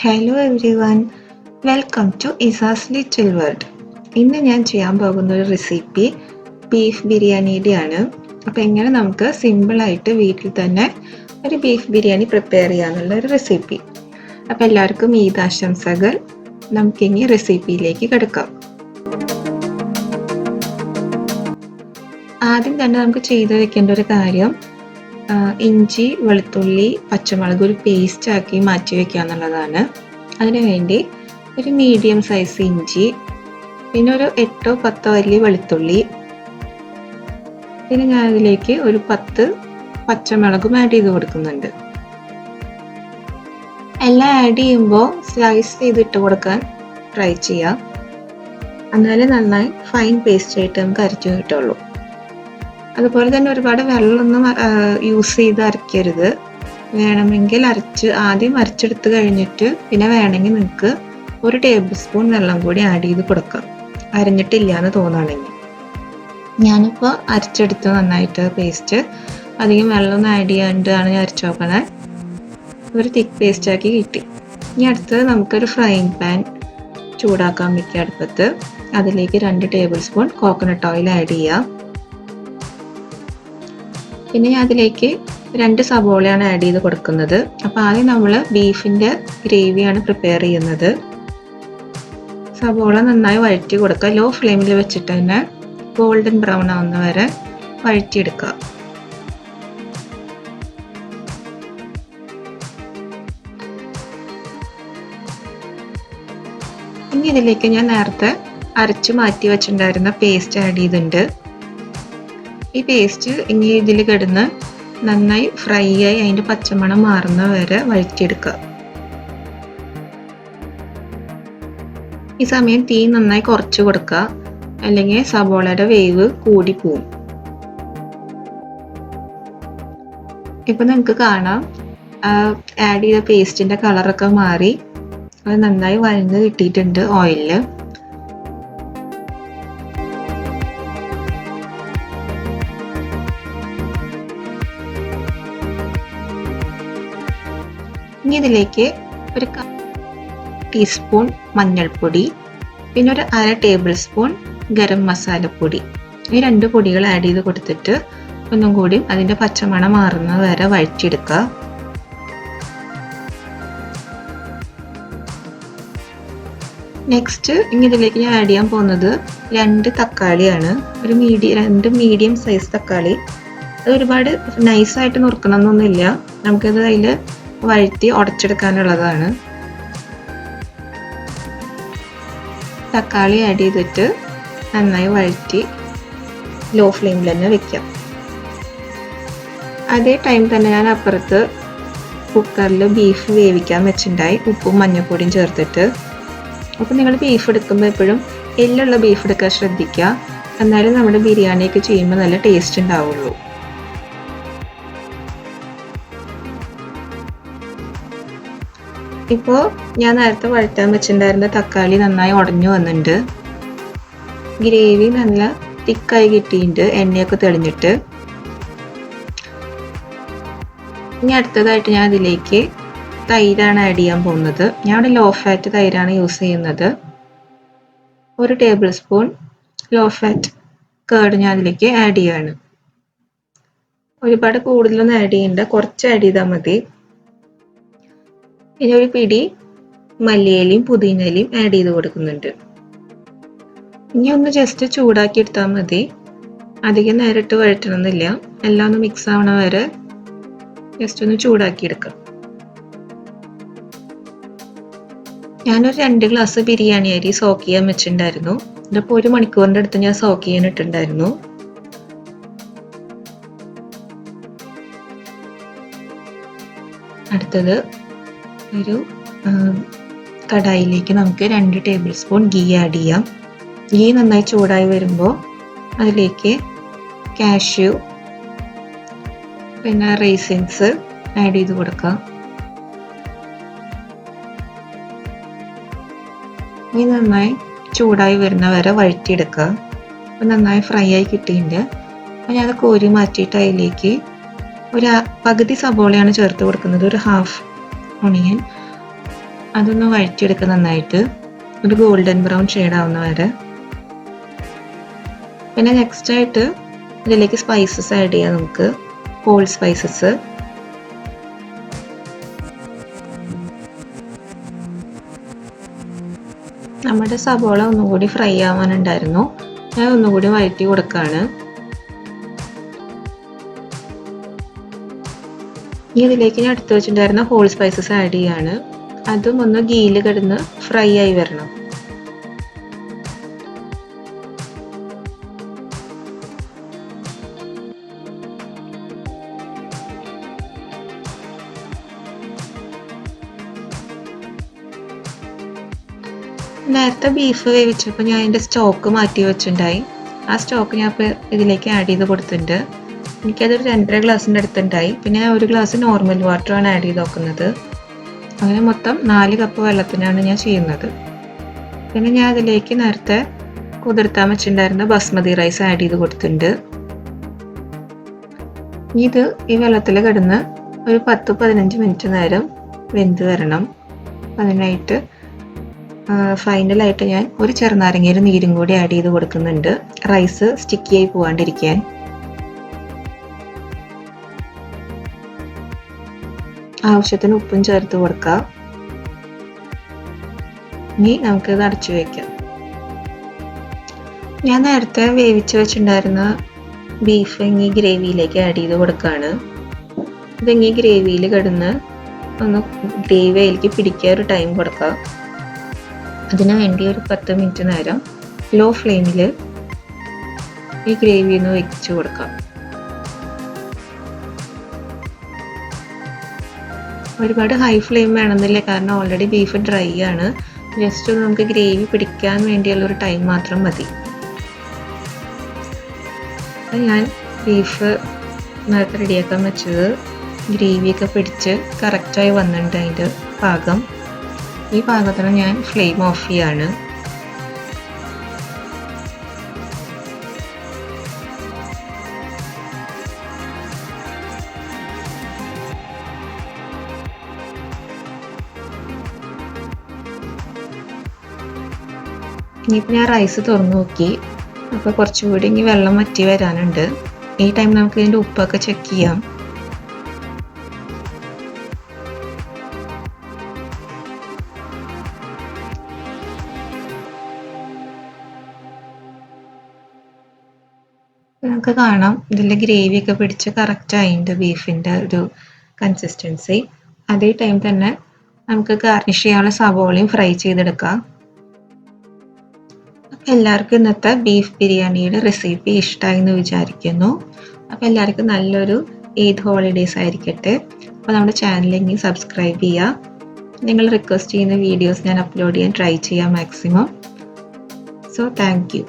Hello everyone, welcome to ഇസാസ് little world. ഇന്ന് ഞാൻ ചെയ്യാൻ പോകുന്ന ഒരു റെസിപ്പി ബീഫ് ബിരിയാണിയുടെയാണ്. അപ്പോൾ എങ്ങനെ നമുക്ക് സിമ്പിളായിട്ട് വീട്ടിൽ തന്നെ ഒരു ബീഫ് ബിരിയാണി പ്രിപ്പയർ ചെയ്യാനുള്ള ഒരു റെസിപ്പി. അപ്പോൾ എല്ലാവർക്കും ഈദ് ആശംസകൾ. നമുക്കിനി റെസിപ്പിയിലേക്ക് കിടക്കാം. ആദ്യം തന്നെ നമുക്ക് ചെയ്ത് വെക്കേണ്ട ഒരു കാര്യം, ഇഞ്ചി, വെളുത്തുള്ളി, പച്ചമുളക് ഒരു പേസ്റ്റ് ആക്കി മാറ്റി വെക്കുക എന്നുള്ളതാണ്. അതിനുവേണ്ടി ഒരു മീഡിയം സൈസ് ഇഞ്ചി, പിന്നെ ഒരു 8-10 അല്ലി വെളുത്തുള്ളി, പിന്നെ ഞാൻ അതിലേക്ക് ഒരു 10 പച്ചമുളകും ആഡ് ചെയ്ത് കൊടുക്കുന്നുണ്ട്. എല്ലാം ആഡ് ചെയ്യുമ്പോൾ സ്ലൈസ് ചെയ്തിട്ട് കൊടുക്കാൻ ട്രൈ ചെയ്യാം, എന്നാലേ നന്നായി ഫൈൻ പേസ്റ്റ് ആയിട്ട് നമുക്ക് അരച്ചു കിട്ടുള്ളൂ. അതുപോലെ തന്നെ ഒരുപാട് വെള്ളമൊന്നും യൂസ് ചെയ്ത് അരയ്ക്കരുത്. വേണമെങ്കിൽ ആദ്യം അരച്ചെടുത്ത് കഴിഞ്ഞിട്ട് പിന്നെ വേണമെങ്കിൽ നിങ്ങൾക്ക് 1 ടേബിൾ സ്പൂൺ വെള്ളം കൂടി ആഡ് ചെയ്ത് കൊടുക്കാം, അരഞ്ഞിട്ടില്ല എന്ന് തോന്നുകയാണെങ്കിൽ. ഞാനിപ്പോൾ അരച്ചെടുത്ത് നന്നായിട്ട് പേസ്റ്റ്, അധികം വെള്ളമൊന്നും ആഡ് ചെയ്യാണ്ടാണ് ഞാൻ അരച്ചു നോക്കണേ. ഒരു തിക്ക് പേസ്റ്റാക്കി കിട്ടി. ഇനി അടുത്തത് നമുക്കൊരു ഫ്രൈങ് പാൻ ചൂടാക്കാൻ വയ്ക്കുക അടുപ്പത്ത്. അതിലേക്ക് 2 table spoon coconut oil add ചെയ്യാം. പിന്നെ ഞാൻ അതിലേക്ക് 2 സവോളയാണ് ആഡ് ചെയ്ത് കൊടുക്കുന്നത്. അപ്പോൾ ആദ്യം നമ്മൾ ബീഫിൻ്റെ ഗ്രേവിയാണ് പ്രിപ്പയർ ചെയ്യുന്നത്. സവോള നന്നായി വഴറ്റി കൊടുക്കുക. ലോ ഫ്ലെയിമിൽ വെച്ചിട്ട് തന്നെ ഗോൾഡൻ ബ്രൗൺ ആവുന്ന വരെ വഴറ്റിയെടുക്കുക. ഇനി ഇതിലേക്ക് ഞാൻ നേരത്തെ അരച്ച് മാറ്റി വെച്ചിട്ടുണ്ടായിരുന്ന പേസ്റ്റ് ആഡ് ചെയ്തിട്ടുണ്ട്. ഈ പേസ്റ്റ് ഇനി ഇതിൽ കിടന്ന് നന്നായി ഫ്രൈ ആയി അതിൻ്റെ പച്ചമണം മാറുന്ന വരെ വഴറ്റിയെടുക്കുക. ഈ സമയം തീ നന്നായി കുറച്ച് കൊടുക്കുക, അല്ലെങ്കിൽ സവോളയുടെ വേവ് കൂടി പോവും. ഇപ്പം നിങ്ങൾക്ക് കാണാം ആഡ് ചെയ്ത പേസ്റ്റിൻ്റെ കളറൊക്കെ മാറി അത് നന്നായി വഴന്ന് കിട്ടിയിട്ടുണ്ട് ഓയിലിൽ. ഇനി ഇതിലേക്ക് ഒരു ടീസ്പൂൺ മഞ്ഞൾപ്പൊടി, പിന്നെ ഒരു 1/2 ടേബിൾ സ്പൂൺ ഗരം മസാലപ്പൊടി, ഈ 2 പൊടികൾ ആഡ് ചെയ്ത് കൊടുത്തിട്ട് ഒന്നും കൂടി അതിൻ്റെ പച്ചമണം മാറുന്ന വരെ വഴറ്റിയെടുക്കുക. നെക്സ്റ്റ് ഇനി ഇതിലേക്ക് ഞാൻ ആഡ് ചെയ്യാൻ പോകുന്നത് 2 തക്കാളിയാണ്. 2 മീഡിയം സൈസ് തക്കാളി. അത് ഒരുപാട് നൈസായിട്ട് നുറുക്കണമെന്നൊന്നുമില്ല, നമുക്കത് അതിൽ വഴറ്റി ഉടച്ചെടുക്കാനുള്ളതാണ്. തക്കാളി ആഡ് ചെയ്തിട്ട് നന്നായി വഴറ്റി ലോ ഫ്ലെയിമിൽ തന്നെ വെക്കാം. അതേ ടൈം തന്നെ ഞാൻ അപ്പുറത്ത് കുക്കറിൽ ബീഫ് വേവിക്കാൻ വെച്ചിട്ടുണ്ടായി, ഉപ്പും മഞ്ഞൾപ്പൊടിയും ചേർത്തിട്ട്. അപ്പോൾ നിങ്ങൾ ബീഫ് എടുക്കുമ്പോൾ എപ്പോഴും എല്ലുള്ള ബീഫ് എടുക്കാൻ ശ്രദ്ധിക്കുക, എന്നാലും നമ്മുടെ ബിരിയാണിയൊക്കെ ചെയ്യുമ്പോൾ നല്ല ടേസ്റ്റ് ഉണ്ടാവുള്ളൂ. ഇപ്പോൾ ഞാൻ നേരത്തെ വഴറ്റാൻ വെച്ചിട്ടുണ്ടായിരുന്ന തക്കാളി നന്നായി ഉടഞ്ഞു വന്നിട്ടുണ്ട്. ഗ്രേവി നല്ല തിക്കായി കിട്ടിയിട്ടുണ്ട്, എണ്ണയൊക്കെ തെളിഞ്ഞിട്ട്. ഇനി അടുത്തതായിട്ട് ഞാൻ അതിലേക്ക് തൈരാണ് ആഡ് ചെയ്യാൻ പോകുന്നത്. ഞാൻ ഇവിടെ ലോ ഫാറ്റ് തൈരാണ് യൂസ് ചെയ്യുന്നത്. 1 table spoon low fat curd ഞാൻ അതിലേക്ക് ആഡ് ചെയ്യാണ്. ഒരുപാട് കൂടുതലൊന്നും ആഡ് ചെയ്യണ്ട, കുറച്ച് ആഡ് ചെയ്താൽ മതി. പിന്നെ ഒരു പിടി മല്ലിയിലയും പുതിനയിലയും ആഡ് ചെയ്ത് കൊടുക്കുന്നുണ്ട്. ഇനി ഒന്ന് ജസ്റ്റ് ചൂടാക്കി എടുത്താൽ മതി, അധികം നേരിട്ട് വഴറ്റണമെന്നില്ല. എല്ലാം ഒന്ന് മിക്സ് ആവണ വരെ ജസ്റ്റ് ഒന്ന് ചൂടാക്കി എടുക്കാം. ഞാനൊരു 2 ഗ്ലാസ് ബിരിയാണി അരി സോക്ക് ചെയ്യാൻ വെച്ചിട്ടുണ്ടായിരുന്നു. ഇതിപ്പോൾ 1 മണിക്കൂറിൻ്റെ അടുത്ത് ഞാൻ സോക്ക് ചെയ്യാൻ ഇട്ടിട്ടുണ്ടായിരുന്നു. അടുത്തത് ഒരു കടായിലേക്ക് നമുക്ക് 2 ടേബിൾ സ്പൂൺ ഗീ ആഡ് ചെയ്യാം. ഗീ നന്നായി ചൂടായി വരുമ്പോൾ അതിലേക്ക് കാഷ്യൂ, പിന്നെ റൈസിൻസ് ആഡ് ചെയ്ത് കൊടുക്കാം. ഗീ നന്നായി ചൂടായി വരുന്ന വരെ വഴറ്റിയെടുക്കുക. അപ്പോൾ നന്നായി ഫ്രൈ ആയി കിട്ടിയിട്ടുണ്ട്. അപ്പോൾ ഞാൻ അത് കോരി മാറ്റിയിട്ട് അതിലേക്ക് ഒരു പകുതി സവോളയാണ് ചേർത്ത് കൊടുക്കുന്നത്, ഒരു ഹാഫ് ഓണിയൻ, അതൊന്ന് വഴറ്റിയെടുക്കുക നന്നായിട്ട്, ഒരു ഗോൾഡൻ ബ്രൗൺ ഷെയ്ഡ് ആവുന്ന വരെ. പിന്നെ നെക്സ്റ്റ് ആയിട്ട് ഇതിലേക്ക് സ്പൈസസ് ആഡ് ചെയ്യാം. നമുക്ക് ഹോൾ സ്പൈസസ്, നമ്മുടെ സബോള ഒന്നുകൂടി ഫ്രൈ ആവാനുണ്ടായിരുന്നു, ഞാൻ ഒന്നുകൂടി വഴറ്റി കൊടുക്കുകയാണ്. ഇനി ഇതിലേക്ക് ഞാൻ എടുത്തു വെച്ചിട്ടുണ്ടായിരുന്ന ഹോൾ സ്പൈസസ് ആഡ് ചെയ്യാണ്. അതും ഒന്ന് ഗീയിൽ കിടന്ന് ഫ്രൈ ആയി വരണം. നേരത്തെ ബീഫ് വേവിച്ചപ്പോൾ ഞാൻ അതിൻ്റെ സ്റ്റോക്ക് മാറ്റി വെച്ചിട്ടുണ്ടായി. ആ സ്റ്റോക്ക് ഞാൻ ഇപ്പോൾ ഇതിലേക്ക് ആഡ് ചെയ്ത് കൊടുത്തിട്ടുണ്ട്. എനിക്കതൊരു 2.5 ഗ്ലാസിൻ്റെ അടുത്തുണ്ടായി. പിന്നെ ഞാൻ 1 ഗ്ലാസ് നോർമൽ വാട്ടറാണ് ആഡ് ചെയ്ത് നോക്കുന്നത്. അങ്ങനെ മൊത്തം 4 കപ്പ് വെള്ളത്തിനാണ് ഞാൻ ചെയ്യുന്നത്. പിന്നെ ഞാൻ അതിലേക്ക് നേരത്തെ കുതിർത്താൻ വെച്ചിട്ടുണ്ടായിരുന്ന ബസ്മതി റൈസ് ആഡ് ചെയ്ത് കൊടുത്തിട്ടുണ്ട്. ഇത് ഈ വെള്ളത്തിൽ കിടന്ന് ഒരു 10-15 മിനിറ്റ് നേരം വെന്ത് വരണം. അതിനായിട്ട് ഫൈനലായിട്ട് ഞാൻ ഒരു ചെറുനാരങ്ങയുടെ നീരും കൂടി ആഡ് ചെയ്ത് കൊടുക്കുന്നുണ്ട്, റൈസ് സ്റ്റിക്കി ആയി പോവാണ്ടിരിക്കാൻ. ആവശ്യത്തിന് ഉപ്പും ചേർത്ത് കൊടുക്കാം. ഇനി നമുക്കിത് അടച്ചു വയ്ക്കാം. ഞാൻ നേരത്തെ വേവിച്ച് വെച്ചിട്ടുണ്ടായിരുന്ന ബീഫ് ഈ ഗ്രേവിയിലേക്ക് ആഡ് ചെയ്ത് കൊടുക്കുകയാണ്. ഇത് ഗ്രേവിയിൽ കിടന്ന് ഒന്ന് ഗ്രേവി അതിലേക്ക് പിടിക്കാൻ ഒരു ടൈം കൊടുക്കാം. അതിനു വേണ്ടി ഒരു 10 മിനിറ്റ് നേരം ലോ ഫ്ലെയിമിൽ ഈ ഗ്രേവി ഒന്ന് വെച്ച് കൊടുക്കാം. ഒരുപാട് ഹൈ ഫ്ലെയിം വേണമെന്നില്ല, കാരണം ഓൾറെഡി ബീഫ് ഡ്രൈ ആണ്. ജസ്റ്റ് നമുക്ക് ഗ്രേവി പിടിക്കാൻ വേണ്ടിയുള്ളൊരു ടൈം മാത്രം മതി. ഞാൻ ബീഫ് നേരത്തെ റെഡിയാക്കാൻ വെച്ചത് ഗ്രേവിയൊക്കെ പിടിച്ച് കറക്റ്റായി വന്നിട്ടുണ്ട്. അതിൻ്റെ പാകം ഈ പാകത്തിന് ഞാൻ ഫ്ലെയിം ഓഫ് ചെയ്യാണ്. ഇനിയിപ്പോൾ ഞാൻ റൈസ് തുറന്നു നോക്കി, അപ്പോൾ കുറച്ചുകൂടി ഇനി വെള്ളം വറ്റി വരാനുണ്ട്. ഈ ടൈം നമുക്ക് ഇതിൻ്റെ ഉപ്പൊക്കെ ചെക്ക് ചെയ്യാം. നമുക്ക് കാണാം ഇതിൻ്റെ ഗ്രേവിയൊക്കെ പിടിച്ച് കറക്റ്റ് ആയിട്ടുണ്ട് ബീഫിൻ്റെ ഒരു കൺസിസ്റ്റൻസി. അതേ ടൈം തന്നെ നമുക്ക് ഗാർണിഷ് ചെയ്യാനുള്ള സവോളയും ഫ്രൈ ചെയ്തെടുക്കാം. അപ്പം എല്ലാവർക്കും ഇന്നത്തെ ബീഫ് ബിരിയാണിയുടെ റെസിപ്പി ഇഷ്ടമായി എന്ന് വിചാരിക്കുന്നു. അപ്പം എല്ലാവർക്കും നല്ലൊരു ഈദ് ഹോളിഡേയ്സ് ആയിരിക്കട്ടെ. അപ്പോൾ നമ്മുടെ ചാനലിൽ സബ്സ്ക്രൈബ് ചെയ്യുക. നിങ്ങൾ റിക്വസ്റ്റ് ചെയ്യുന്ന വീഡിയോസ് ഞാൻ അപ്ലോഡ് ചെയ്യാൻ ട്രൈ ചെയ്യാം മാക്സിമം. So thank you.